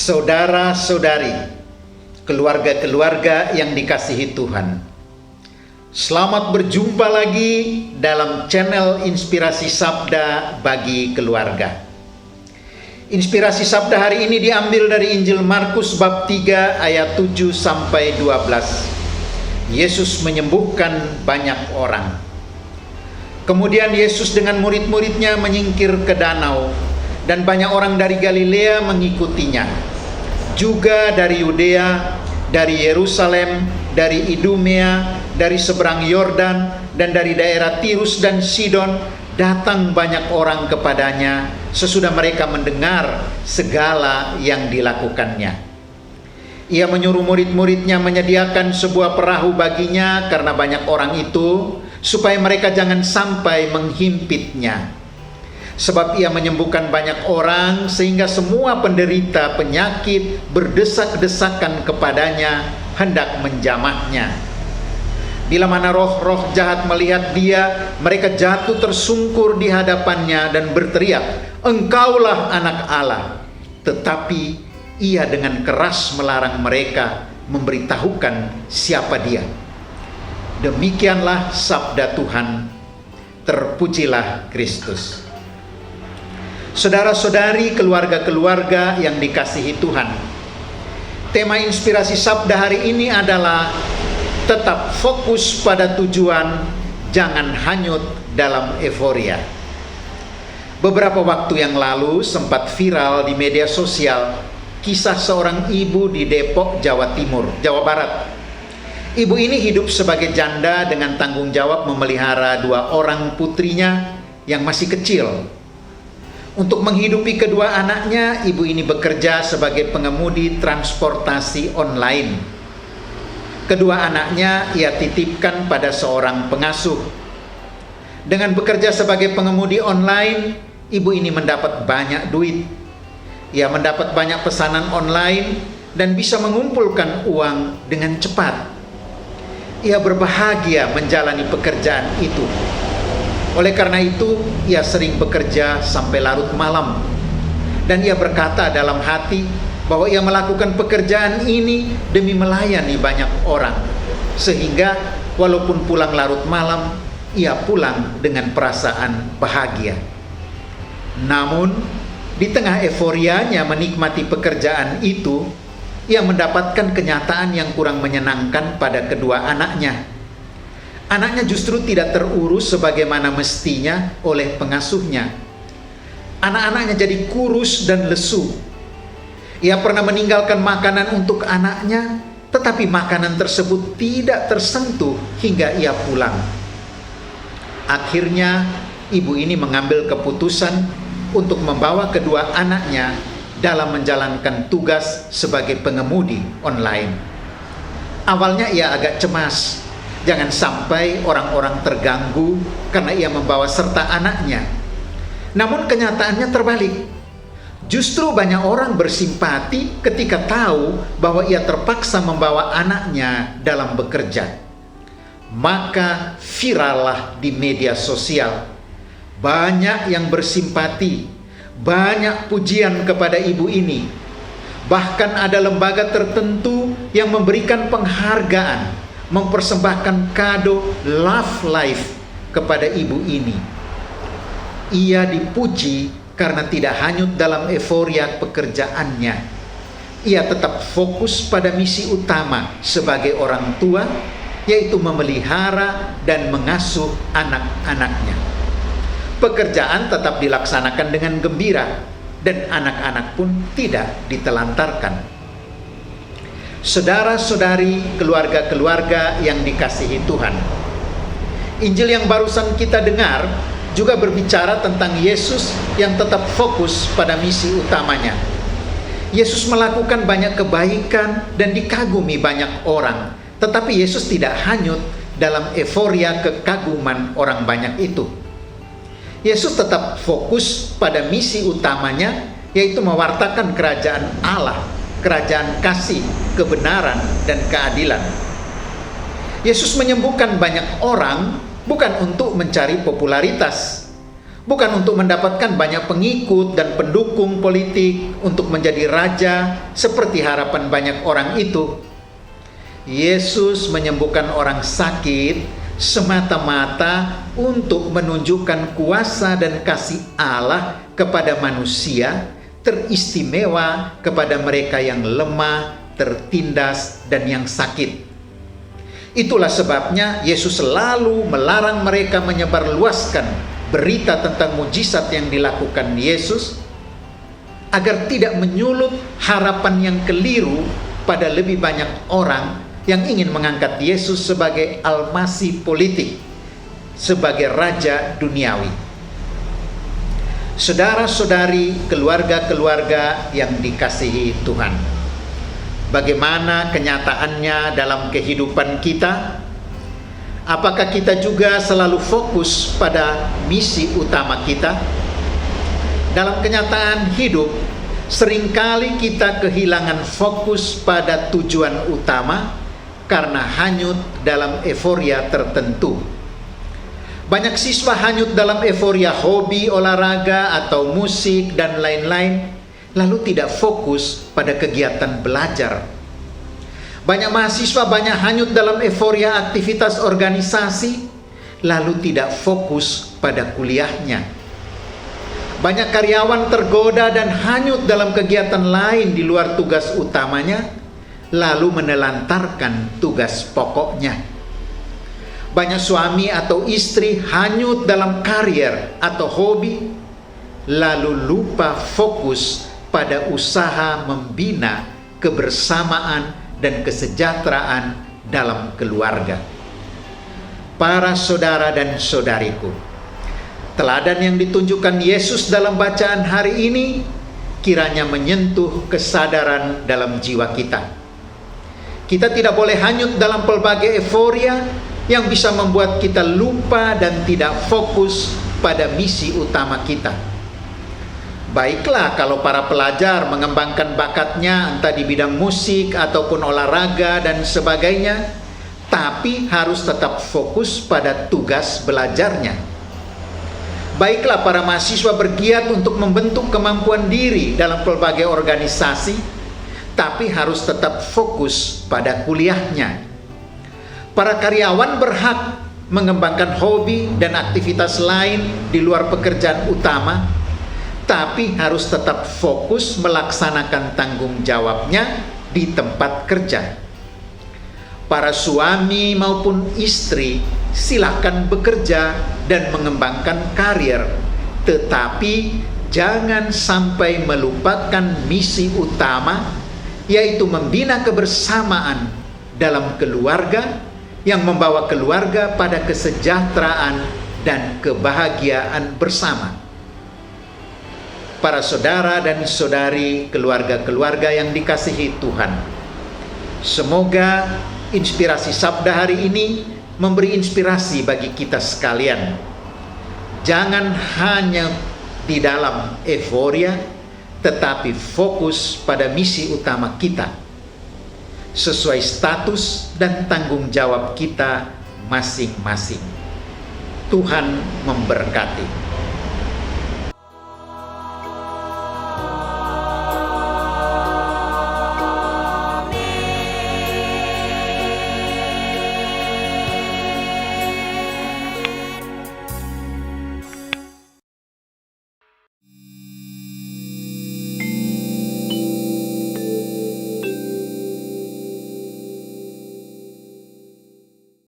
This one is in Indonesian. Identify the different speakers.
Speaker 1: Saudara-saudari, keluarga-keluarga yang dikasihi Tuhan, selamat berjumpa lagi dalam channel Inspirasi Sabda bagi Keluarga. Inspirasi Sabda hari ini diambil dari Injil Markus bab 3 ayat 7 sampai 12. Yesus menyembuhkan banyak orang. Kemudian Yesus dengan murid-muridnya menyingkir ke danau, dan banyak orang dari Galilea mengikutinya. Juga dari Yudea, dari Yerusalem, dari Idumea, dari seberang Yordan, dan dari daerah Tirus dan Sidon, datang banyak orang kepadanya sesudah mereka mendengar segala yang dilakukannya. Ia menyuruh murid-muridnya menyediakan sebuah perahu baginya karena banyak orang itu, supaya mereka jangan sampai menghimpitnya. Sebab ia menyembuhkan banyak orang sehingga semua penderita penyakit berdesak-desakan kepadanya hendak menjamahnya. Bila mana roh-roh jahat melihat dia, mereka jatuh tersungkur di hadapannya dan berteriak, "Engkaulah Anak Allah." Tetapi ia dengan keras melarang mereka memberitahukan siapa dia. Demikianlah sabda Tuhan. Terpujilah Kristus. Saudara-saudari, keluarga-keluarga yang dikasihi Tuhan, tema Inspirasi Sabda hari ini adalah tetap fokus pada tujuan, jangan hanyut dalam euforia. Beberapa waktu yang lalu sempat viral di media sosial kisah seorang ibu di Depok, Jawa Barat. Ibu ini hidup sebagai janda dengan tanggung jawab memelihara 2 orang putrinya yang masih kecil. Untuk menghidupi kedua anaknya, ibu ini bekerja sebagai pengemudi transportasi online. Kedua anaknya ia titipkan pada seorang pengasuh. Dengan bekerja sebagai pengemudi online, ibu ini mendapat banyak duit. Ia mendapat banyak pesanan online dan bisa mengumpulkan uang dengan cepat. Ia berbahagia menjalani pekerjaan itu. Oleh karena itu, ia sering bekerja sampai larut malam. Dan ia berkata dalam hati bahwa ia melakukan pekerjaan ini demi melayani banyak orang. Sehingga walaupun pulang larut malam, ia pulang dengan perasaan bahagia. Namun, di tengah euforianya menikmati pekerjaan itu, ia mendapatkan kenyataan yang kurang menyenangkan pada kedua anaknya. Anaknya justru tidak terurus sebagaimana mestinya oleh pengasuhnya. Anak-anaknya jadi kurus dan lesu. Ia pernah meninggalkan makanan untuk anaknya, tetapi makanan tersebut tidak tersentuh hingga ia pulang. Akhirnya, ibu ini mengambil keputusan untuk membawa kedua anaknya dalam menjalankan tugas sebagai pengemudi online. Awalnya ia agak cemas. Jangan sampai orang-orang terganggu karena ia membawa serta anaknya. Namun kenyataannya terbalik. Justru banyak orang bersimpati ketika tahu bahwa ia terpaksa membawa anaknya dalam bekerja. Maka virallah di media sosial. Banyak yang bersimpati, banyak pujian kepada ibu ini. Bahkan ada lembaga tertentu yang memberikan penghargaan, mempersembahkan kado Love Life kepada ibu ini. Ia dipuji karena tidak hanyut dalam euforia pekerjaannya. Ia tetap fokus pada misi utama sebagai orang tua, yaitu memelihara dan mengasuh anak-anaknya. Pekerjaan tetap dilaksanakan dengan gembira, dan anak-anak pun tidak ditelantarkan. Saudara-saudari, keluarga-keluarga yang dikasihi Tuhan, Injil yang barusan kita dengar juga berbicara tentang Yesus yang tetap fokus pada misi utamanya. Yesus melakukan banyak kebaikan dan dikagumi banyak orang, tetapi Yesus tidak hanyut dalam euforia kekaguman orang banyak itu. Yesus tetap fokus pada misi utamanya, yaitu mewartakan kerajaan Allah, kerajaan kasih, kebenaran, dan keadilan. Yesus menyembuhkan banyak orang bukan untuk mencari popularitas, Bukan untuk mendapatkan banyak pengikut dan pendukung politik untuk menjadi raja seperti harapan banyak orang itu. Yesus menyembuhkan orang sakit semata-mata untuk menunjukkan kuasa dan kasih Allah kepada manusia, teristimewa kepada mereka yang lemah, tertindas, dan yang sakit. Itulah sebabnya Yesus selalu melarang mereka menyebarluaskan berita tentang mujizat yang dilakukan Yesus, agar tidak menyulut harapan yang keliru pada lebih banyak orang yang ingin mengangkat Yesus sebagai almasi politik, sebagai raja duniawi. Saudara-saudari, keluarga-keluarga yang dikasihi Tuhan, bagaimana kenyataannya dalam kehidupan kita? Apakah kita juga selalu fokus pada misi utama kita? Dalam kenyataan hidup, seringkali kita kehilangan fokus pada tujuan utama karena hanyut dalam euforia tertentu. Banyak siswa hanyut dalam euforia hobi, olahraga, atau musik, dan lain-lain, lalu tidak fokus pada kegiatan belajar. Banyak mahasiswa hanyut dalam euforia aktivitas organisasi, lalu tidak fokus pada kuliahnya. Banyak karyawan tergoda dan hanyut dalam kegiatan lain di luar tugas utamanya, lalu menelantarkan tugas pokoknya. Banyak suami atau istri hanyut dalam karier atau hobi, lalu lupa fokus pada usaha membina kebersamaan dan kesejahteraan dalam keluarga. Para saudara dan saudariku, teladan yang ditunjukkan Yesus dalam bacaan hari ini kiranya menyentuh kesadaran dalam jiwa kita. Kita tidak boleh hanyut dalam pelbagai euforia yang bisa membuat kita lupa dan tidak fokus pada misi utama kita. Baiklah kalau para pelajar mengembangkan bakatnya entah di bidang musik ataupun olahraga dan sebagainya, tapi harus tetap fokus pada tugas belajarnya. Baiklah para mahasiswa bergiat untuk membentuk kemampuan diri dalam pelbagai organisasi, tapi harus tetap fokus pada kuliahnya. Para karyawan berhak mengembangkan hobi dan aktivitas lain di luar pekerjaan utama, tapi harus tetap fokus melaksanakan tanggung jawabnya di tempat kerja. Para suami maupun istri silakan bekerja dan mengembangkan karir, tetapi jangan sampai melupakan misi utama, yaitu membina kebersamaan dalam keluarga yang membawa keluarga pada kesejahteraan dan kebahagiaan bersama. Para saudara dan saudari, keluarga-keluarga yang dikasihi Tuhan, semoga inspirasi sabda hari ini memberi inspirasi bagi kita sekalian. Jangan hanya di dalam euforia, tetapi fokus pada misi utama kita, sesuai status dan tanggung jawab kita masing-masing. Tuhan memberkati.